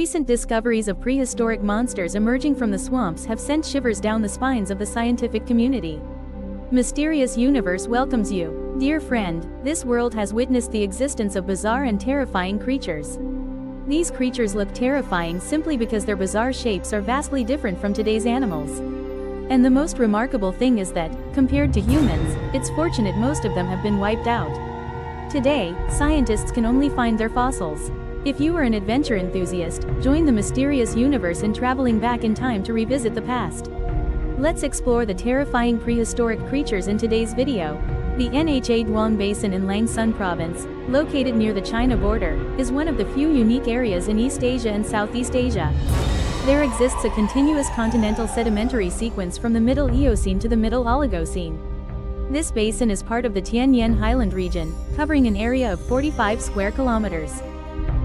recent discoveries of prehistoric monsters emerging from the swamps have sent shivers down the spines of the scientific community. Mysterious Universe welcomes you. Dear friend, this world has witnessed the existence of bizarre and terrifying creatures. These creatures look terrifying simply because their bizarre shapes are vastly different from today's animals. And the most remarkable thing is that, compared to humans, it's fortunate most of them have been wiped out. Today, scientists can only find their fossils. If you are an adventure enthusiast, join the mysterious universe in traveling back in time to revisit the past. Let's explore the terrifying prehistoric creatures in today's video. The Nha Duong Basin in Lang Son Province, located near the China border, is one of the few unique areas in East Asia and Southeast Asia. There exists a continuous continental sedimentary sequence from the Middle Eocene to the Middle Oligocene. This basin is part of the Tien Yen Highland region, covering an area of 45 square kilometers.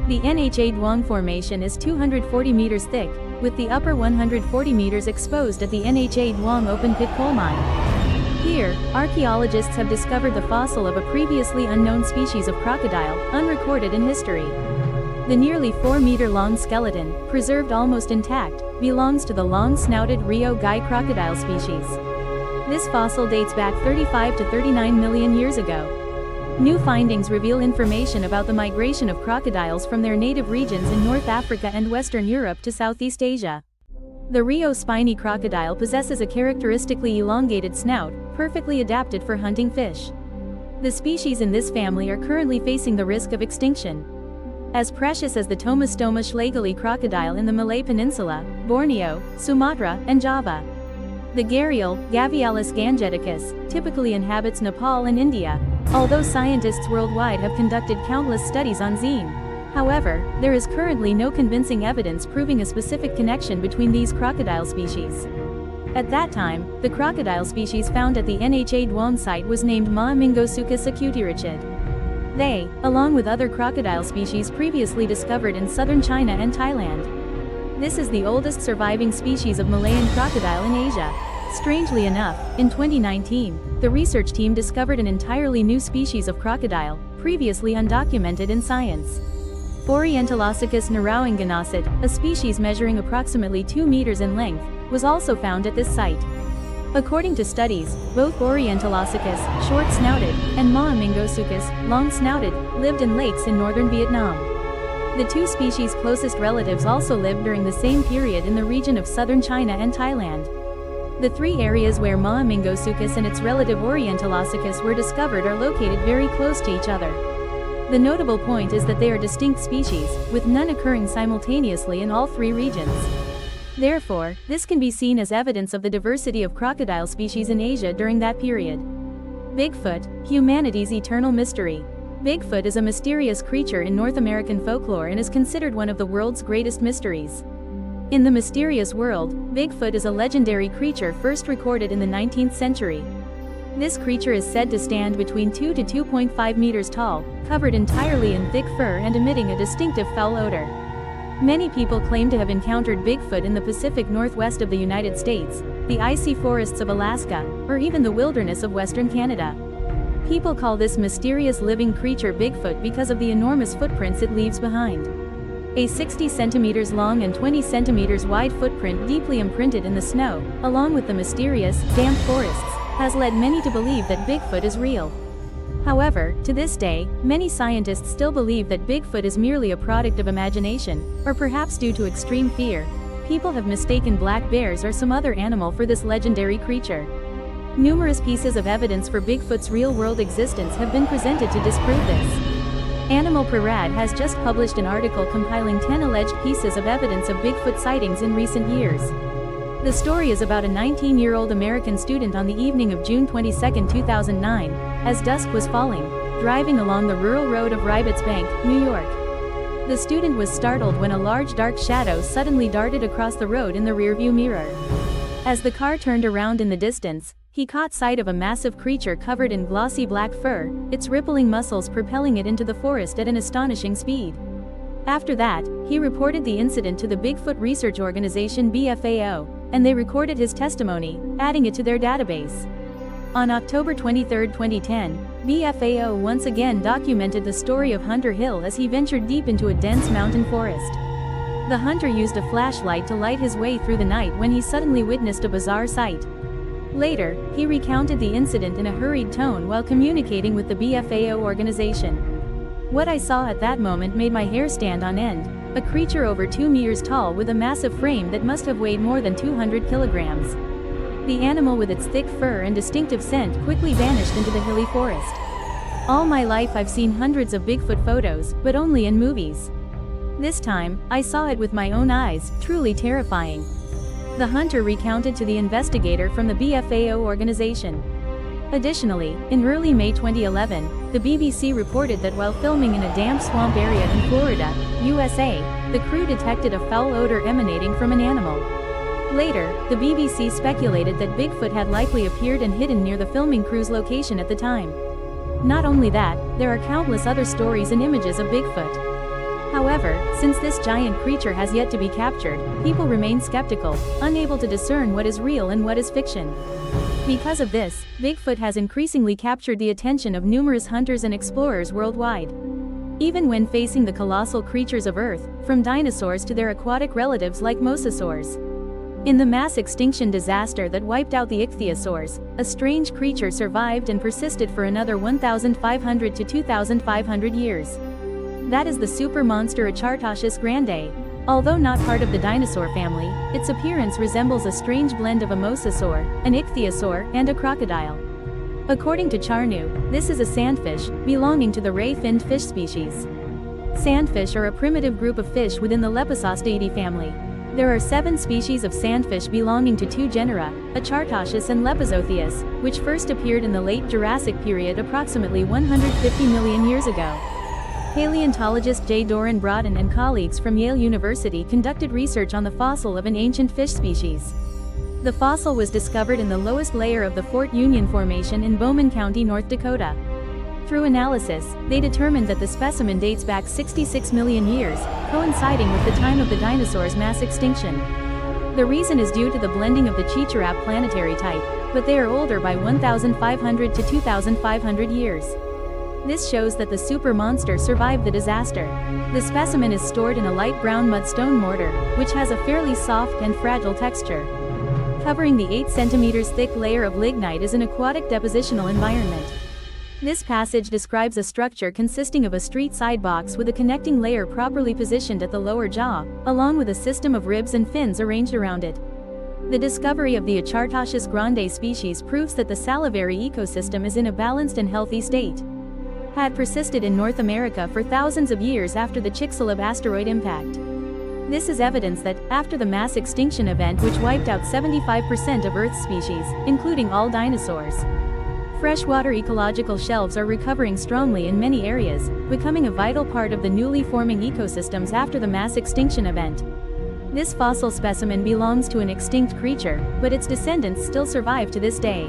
The Nha Duong Formation is 240 meters thick, with the upper 140 meters exposed at the Nha Duong open-pit coal mine. Here, archaeologists have discovered the fossil of a previously unknown species of crocodile, unrecorded in history. The nearly 4-meter-long skeleton, preserved almost intact, belongs to the long-snouted Rio Gai crocodile species. This fossil dates back 35 to 39 million years ago. New findings reveal information about the migration of crocodiles from their native regions in North Africa and Western Europe to Southeast Asia. The Rio spiny crocodile possesses a characteristically elongated snout, perfectly adapted for hunting fish. The species in this family are currently facing the risk of extinction. As precious as the Tomastoma schlegeli crocodile in the Malay Peninsula, Borneo, Sumatra, and Java. The gharial, Gavialis gangeticus, typically inhabits Nepal and India, although scientists worldwide have conducted countless studies on Zine. However, there is currently no convincing evidence proving a specific connection between these crocodile species. At that time, the crocodile species found at the Nha Duong site was named Maamingosukis acutirichid. They, along with other crocodile species previously discovered in southern China and Thailand. This is the oldest surviving species of Malayan crocodile in Asia. Strangely enough, in 2019, the research team discovered an entirely new species of crocodile, previously undocumented in science. Orientalosicus narowinganasit, a species measuring approximately 2 meters in length, was also found at this site. According to studies, both Orientalosicus, short-snouted, and Maamingosukis, long-snouted, lived in lakes in northern Vietnam. The two species' closest relatives also lived during the same period in the region of southern China and Thailand. The three areas where Maamingosukis and its relative Orientalosicus were discovered are located very close to each other. The notable point is that they are distinct species, with none occurring simultaneously in all three regions. Therefore, this can be seen as evidence of the diversity of crocodile species in Asia during that period. Bigfoot, humanity's eternal mystery. Bigfoot is a mysterious creature in North American folklore and is considered one of the world's greatest mysteries. In the mysterious world, Bigfoot is a legendary creature first recorded in the 19th century. This creature is said to stand between 2 to 2.5 meters tall, covered entirely in thick fur and emitting a distinctive foul odor. Many people claim to have encountered Bigfoot in the Pacific Northwest of the United States, the icy forests of Alaska, or even the wilderness of Western Canada. People call this mysterious living creature Bigfoot because of the enormous footprints it leaves behind. A 60 centimeters long and 20 centimeters wide footprint deeply imprinted in the snow, along with the mysterious, damp forests, has led many to believe that Bigfoot is real. However, to this day, many scientists still believe that Bigfoot is merely a product of imagination, or perhaps due to extreme fear. People have mistaken black bears or some other animal for this legendary creature. Numerous pieces of evidence for Bigfoot's real-world existence have been presented to disprove this. Animal Parade has just published an article compiling 10 alleged pieces of evidence of Bigfoot sightings in recent years. The story is about a 19-year-old American student on the evening of June 22, 2009, as dusk was falling, driving along the rural road of Ribots Bank, New York. The student was startled when a large dark shadow suddenly darted across the road in the rearview mirror. As the car turned around in the distance, he caught sight of a massive creature covered in glossy black fur, its rippling muscles propelling it into the forest at an astonishing speed. After that, he reported the incident to the Bigfoot research organization BFAO, and they recorded his testimony, adding it to their database. On October 23, 2010, BFAO once again documented the story of Hunter Hill as he ventured deep into a dense mountain forest. The hunter used a flashlight to light his way through the night when he suddenly witnessed a bizarre sight. Later, he recounted the incident in a hurried tone while communicating with the BFAO organization. "What I saw at that moment made my hair stand on end. A creature over 2 meters tall with a massive frame that must have weighed more than 200 kilograms. The animal with its thick fur and distinctive scent quickly vanished into the hilly forest. All my life I've seen hundreds of Bigfoot photos, but only in movies. This time, I saw it with my own eyes, truly terrifying." The hunter recounted to the investigator from the BFAO organization. Additionally, in early May 2011, the BBC reported that while filming in a damp swamp area in Florida, USA, the crew detected a foul odor emanating from an animal. Later, the BBC speculated that Bigfoot had likely appeared and hidden near the filming crew's location at the time. Not only that, there are countless other stories and images of Bigfoot. However, since this giant creature has yet to be captured, people remain skeptical, unable to discern what is real and what is fiction. Because of this, Bigfoot has increasingly captured the attention of numerous hunters and explorers worldwide. Even when facing the colossal creatures of Earth, from dinosaurs to their aquatic relatives like mosasaurs. In the mass extinction disaster that wiped out the ichthyosaurs, a strange creature survived and persisted for another 1,500 to 2,500 years. That is the super monster Achartoshus grande. Although not part of the dinosaur family, its appearance resembles a strange blend of a mosasaur, an ichthyosaur, and a crocodile. According to Charnu, this is a sandfish, belonging to the ray-finned fish species. Sandfish are a primitive group of fish within the Lepisosteidae family. There are 7 species of sandfish belonging to 2 genera, Achartoshus and Lepisotheus, which first appeared in the late Jurassic period approximately 150 million years ago. Paleontologist J. Doran Broughton and colleagues from Yale University conducted research on the fossil of an ancient fish species. The fossil was discovered in the lowest layer of the Fort Union Formation in Bowman County, North Dakota. Through analysis, they determined that the specimen dates back 66 million years, coinciding with the time of the dinosaurs' mass extinction. The reason is due to the blending of the Chicharap planetary type, but they are older by 1,500 to 2,500 years. This shows that the super monster survived the disaster. The specimen is stored in a light brown mudstone mortar, which has a fairly soft and fragile texture. Covering the 8 cm thick layer of lignite is an aquatic depositional environment. This passage describes a structure consisting of a street-side box with a connecting layer properly positioned at the lower jaw, along with a system of ribs and fins arranged around it. The discovery of the Achartoshus grande species proves that the salivary ecosystem is in a balanced and healthy state. Had persisted in North America for thousands of years after the Chicxulub asteroid impact. This is evidence that, after the mass extinction event which wiped out 75% of Earth's species, including all dinosaurs, freshwater ecological shelves are recovering strongly in many areas, becoming a vital part of the newly forming ecosystems after the mass extinction event. This fossil specimen belongs to an extinct creature, but its descendants still survive to this day.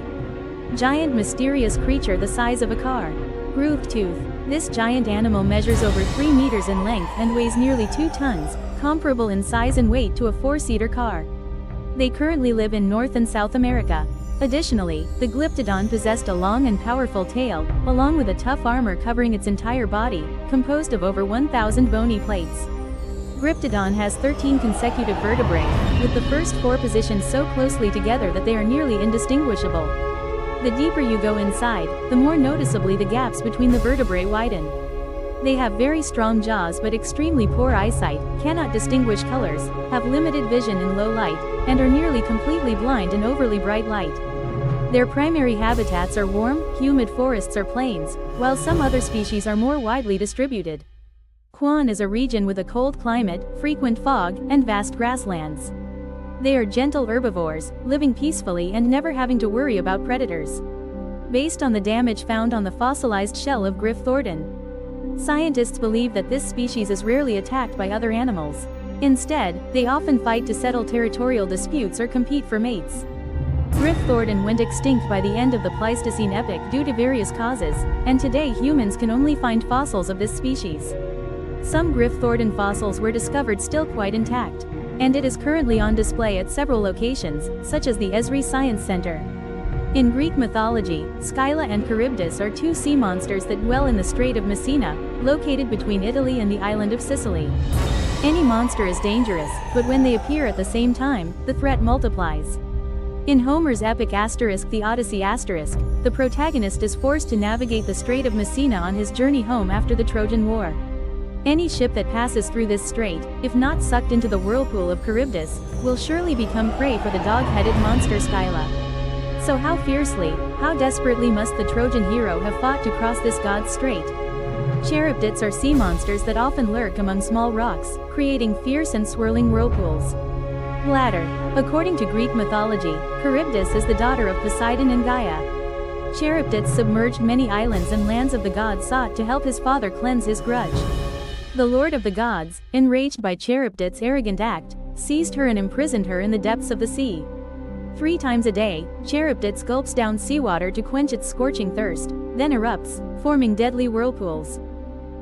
Giant mysterious creature the size of a car. Grooved tooth. This giant animal measures over 3 meters in length and weighs nearly 2 tons, comparable in size and weight to a 4-seater car. They currently live in North and South America. Additionally, the Glyptodon possessed a long and powerful tail, along with a tough armor covering its entire body, composed of over 1,000 bony plates. Glyptodon has 13 consecutive vertebrae, with the first 4 positioned so closely together that they are nearly indistinguishable. The deeper you go inside, the more noticeably the gaps between the vertebrae widen. They have very strong jaws but extremely poor eyesight, cannot distinguish colors, have limited vision in low light, and are nearly completely blind in overly bright light. Their primary habitats are warm, humid forests or plains, while some other species are more widely distributed. Quan is a region with a cold climate, frequent fog, and vast grasslands. They are gentle herbivores, living peacefully and never having to worry about predators. Based on the damage found on the fossilized shell of Griff thornton, scientists believe that this species is rarely attacked by other animals. Instead, they often fight to settle territorial disputes or compete for mates. Griff thornton went extinct by the end of the Pleistocene epoch due to various causes, and today humans can only find fossils of this species. Some Griff thornton fossils were discovered still quite intact, and it is currently on display at several locations, such as the Esri Science Center. In Greek mythology, Scylla and Charybdis are 2 sea monsters that dwell in the Strait of Messina, located between Italy and the island of Sicily. Any monster is dangerous, but when they appear at the same time, the threat multiplies. In Homer's epic The Odyssey *, the protagonist is forced to navigate the Strait of Messina on his journey home after the Trojan War. Any ship that passes through this strait, if not sucked into the whirlpool of Charybdis, will surely become prey for the dog-headed monster Scylla. So how fiercely, how desperately must the Trojan hero have fought to cross this god's strait? Charybdids are sea monsters that often lurk among small rocks, creating fierce and swirling whirlpools. Bladder. According to Greek mythology, Charybdis is the daughter of Poseidon and Gaia. Charybdis submerged many islands and lands of the gods sought to help his father cleanse his grudge. The Lord of the Gods, enraged by Charybdis' arrogant act, seized her and imprisoned her in the depths of the sea. 3 times a day, Charybdis gulps down seawater to quench its scorching thirst, then erupts, forming deadly whirlpools.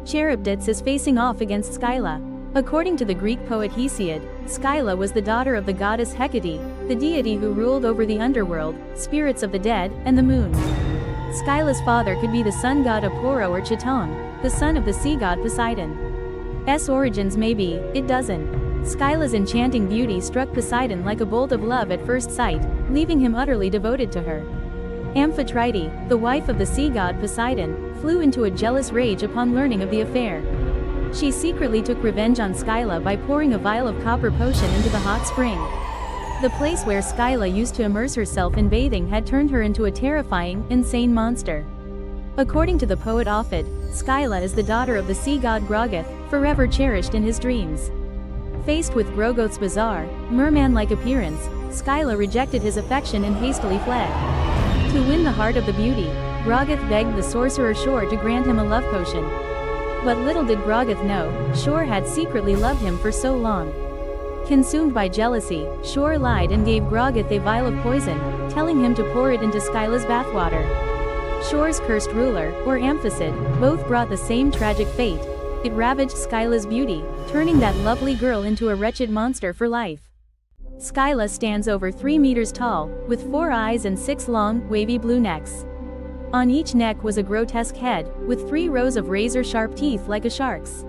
Charybdis is facing off against Scylla. According to the Greek poet Hesiod, Scylla was the daughter of the goddess Hecate, the deity who ruled over the underworld, spirits of the dead, and the moon. Scylla's father could be the sun god Aporo or Chitong, the son of the sea god Poseidon. Origins may be, it doesn't. Scylla's enchanting beauty struck Poseidon like a bolt of love at first sight, leaving him utterly devoted to her. Amphitrite, the wife of the sea god Poseidon, flew into a jealous rage upon learning of the affair. She secretly took revenge on Scylla by pouring a vial of copper potion into the hot spring. The place where Scylla used to immerse herself in bathing had turned her into a terrifying, insane monster. According to the poet Ovid, Scylla is the daughter of the sea god Grogoth, forever cherished in his dreams. Faced with Grogoth's bizarre, merman-like appearance, Scylla rejected his affection and hastily fled. To win the heart of the beauty, Grogoth begged the sorcerer Shor to grant him a love potion. But little did Grogoth know, Shor had secretly loved him for so long. Consumed by jealousy, Shor lied and gave Grogoth a vial of poison, telling him to pour it into Scylla's bathwater. Shor's cursed ruler, or Amphicid, both brought the same tragic fate. It ravaged Scylla's beauty, turning that lovely girl into a wretched monster for life. Scylla stands over 3 meters tall, with 4 eyes and 6 long, wavy blue necks. On each neck was a grotesque head, with 3 rows of razor-sharp teeth like a shark's.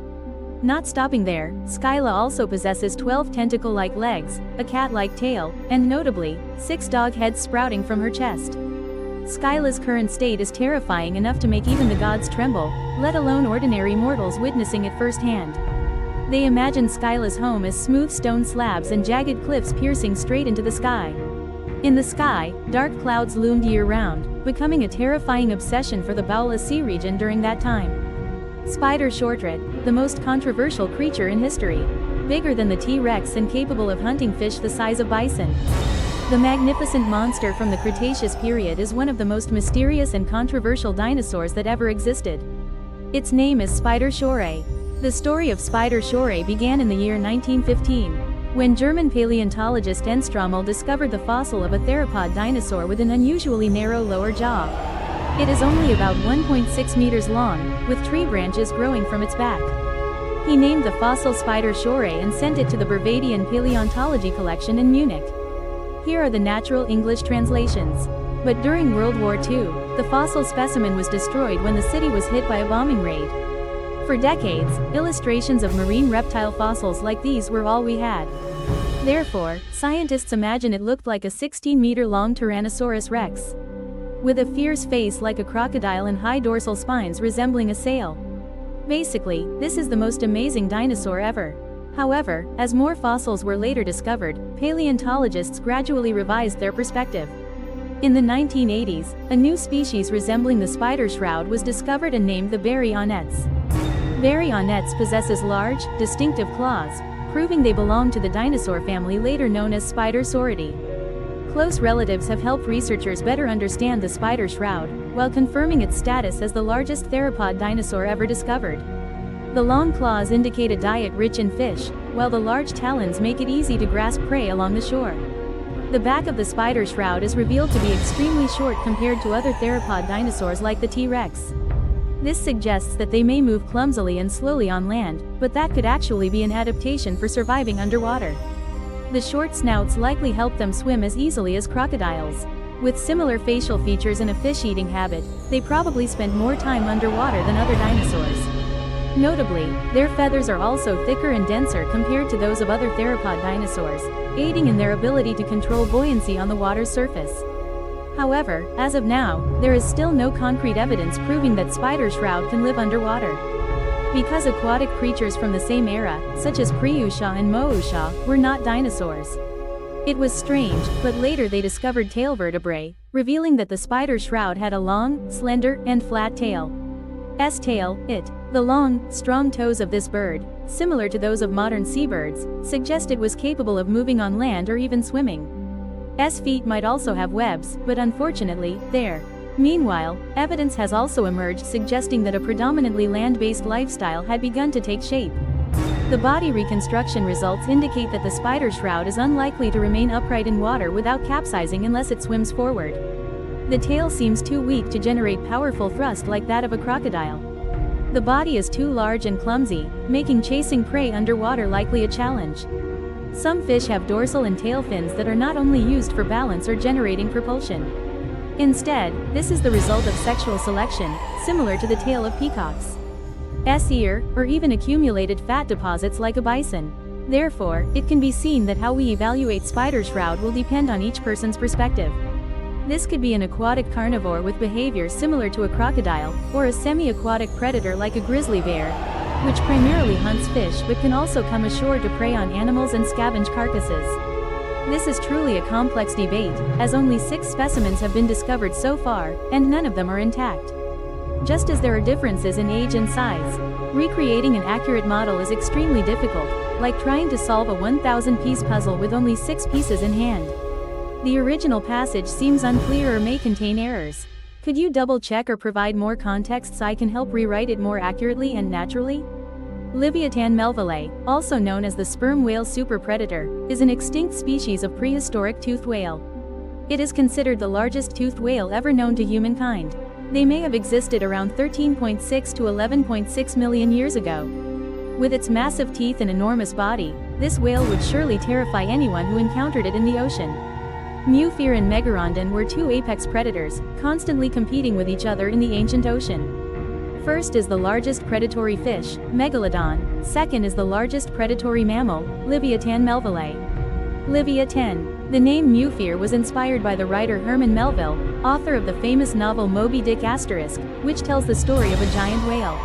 Not stopping there, Scylla also possesses 12 tentacle-like legs, a cat-like tail, and notably, 6 dog heads sprouting from her chest. Scylla's current state is terrifying enough to make even the gods tremble, let alone ordinary mortals witnessing it firsthand. They imagine Scylla's home as smooth stone slabs and jagged cliffs piercing straight into the sky. In the sky, dark clouds loomed year-round, becoming a terrifying obsession for the Bowla Sea region during that time. Spider shortred, the most controversial creature in history. Bigger than the T-Rex and capable of hunting fish the size of bison. The magnificent monster from the Cretaceous period is one of the most mysterious and controversial dinosaurs that ever existed. Its name is Spider Shorey. The story of Spider Shorey began in the year 1915, when German paleontologist Enstromel discovered the fossil of a theropod dinosaur with an unusually narrow lower jaw. It is only about 1.6 meters long, with tree branches growing from its back. He named the fossil Spider Shorey and sent it to the Bavarian Paleontology Collection in Munich. Here are the natural English translations. But during World War II, the fossil specimen was destroyed when the city was hit by a bombing raid. For decades, illustrations of marine reptile fossils like these were all we had. Therefore, scientists imagine it looked like a 16-meter-long Tyrannosaurus rex, with a fierce face like a crocodile and high dorsal spines resembling a sail. Basically, this is the most amazing dinosaur ever. However, as more fossils were later discovered, paleontologists gradually revised their perspective. In the 1980s, a new species resembling the spider shroud was discovered and named the Baryonyx. Baryonyx possesses large, distinctive claws, proving they belong to the dinosaur family later known as Spidersauridae. Close relatives have helped researchers better understand the spider shroud, while confirming its status as the largest theropod dinosaur ever discovered. The long claws indicate a diet rich in fish, while the large talons make it easy to grasp prey along the shore. The back of the spider shroud is revealed to be extremely short compared to other theropod dinosaurs like the T-Rex. This suggests that they may move clumsily and slowly on land, but that could actually be an adaptation for surviving underwater. The short snouts likely help them swim as easily as crocodiles. With similar facial features and a fish-eating habit, they probably spent more time underwater than other dinosaurs. Notably, their feathers are also thicker and denser compared to those of other theropod dinosaurs, aiding in their ability to control buoyancy on the water's surface. However, as of now, there is still no concrete evidence proving that spider shroud can live underwater. Because aquatic creatures from the same era, such as Prehistoric and Mousha, were not dinosaurs. It was strange, but later they discovered tail vertebrae, revealing that the spider shroud had a long, slender, and flat tail. S-tail, it. The long, strong toes of this bird, similar to those of modern seabirds, suggest it was capable of moving on land or even swimming. S-feet might also have webs, but unfortunately, there. Meanwhile, evidence has also emerged suggesting that a predominantly land-based lifestyle had begun to take shape. The body reconstruction results indicate that the spider shroud is unlikely to remain upright in water without capsizing unless it swims forward. The tail seems too weak to generate powerful thrust like that of a crocodile. The body is too large and clumsy, making chasing prey underwater likely a challenge. Some fish have dorsal and tail fins that are not only used for balance or generating propulsion. Instead, this is the result of sexual selection, similar to the tail of peacocks. S-ear, or even accumulated fat deposits like a bison. Therefore, it can be seen that how we evaluate spider shroud will depend on each person's perspective. This could be an aquatic carnivore with behavior similar to a crocodile, or a semi-aquatic predator like a grizzly bear, which primarily hunts fish but can also come ashore to prey on animals and scavenge carcasses. This is truly a complex debate, as only 6 specimens have been discovered so far, and none of them are intact. Just as there are differences in age and size, recreating an accurate model is extremely difficult, like trying to solve a 1,000-piece puzzle with only 6 pieces in hand. The original passage seems unclear or may contain errors. Could you double-check or provide more context so I can help rewrite it more accurately and naturally? Leviathan melvillei, also known as the sperm whale superpredator, is an extinct species of prehistoric toothed whale. It is considered the largest toothed whale ever known to humankind. They may have existed around 13.6 to 11.6 million years ago. With its massive teeth and enormous body, this whale would surely terrify anyone who encountered it in the ocean. Mufir and Megarodon were 2 apex predators, constantly competing with each other in the ancient ocean. First is the largest predatory fish, Megalodon. Second is the largest predatory mammal, Leviathan melvillei. Leviathan. The name Mufir was inspired by the writer Herman Melville, author of the famous novel Moby Dick *, which tells the story of a giant whale.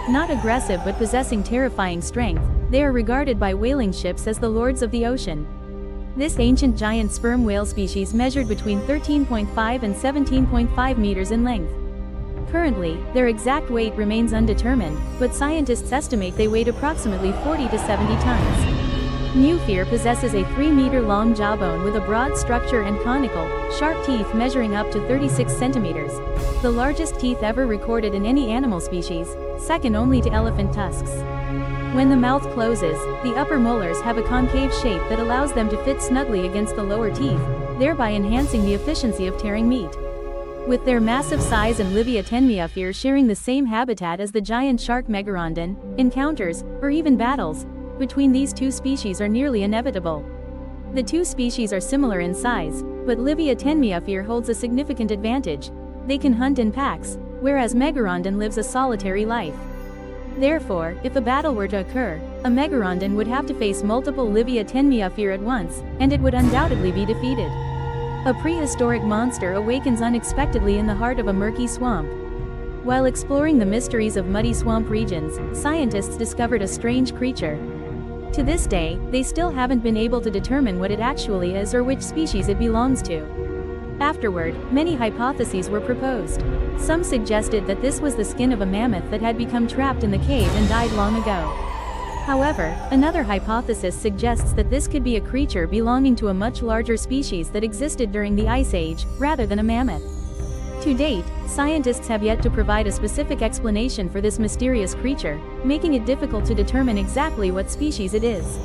Not aggressive but possessing terrifying strength, they are regarded by whaling ships as the lords of the ocean. This ancient giant sperm whale species measured between 13.5 and 17.5 meters in length. Currently, their exact weight remains undetermined, but scientists estimate they weighed approximately 40 to 70 tons. Mufir possesses a 3-meter-long jawbone with a broad structure and conical, sharp teeth measuring up to 36 centimeters. The largest teeth ever recorded in any animal species, second only to elephant tusks. When the mouth closes, the upper molars have a concave shape that allows them to fit snugly against the lower teeth, thereby enhancing the efficiency of tearing meat. With their massive size and Leviathan Mufir sharing the same habitat as the giant shark Megarodon, encounters, or even battles, between these 2 species are nearly inevitable. The 2 species are similar in size, but Leviathan Mufir holds a significant advantage. They can hunt in packs, whereas Megarodon lives a solitary life. Therefore, if a battle were to occur, a Megarodon would have to face multiple Leviathan Mufir at once, and it would undoubtedly be defeated. A prehistoric monster awakens unexpectedly in the heart of a murky swamp. While exploring the mysteries of muddy swamp regions, scientists discovered a strange creature. To this day, they still haven't been able to determine what it actually is or which species it belongs to. Afterward, many hypotheses were proposed. Some suggested that this was the skin of a mammoth that had become trapped in the cave and died long ago. However, another hypothesis suggests that this could be a creature belonging to a much larger species that existed during the Ice Age, rather than a mammoth. To date, scientists have yet to provide a specific explanation for this mysterious creature, making it difficult to determine exactly what species it is.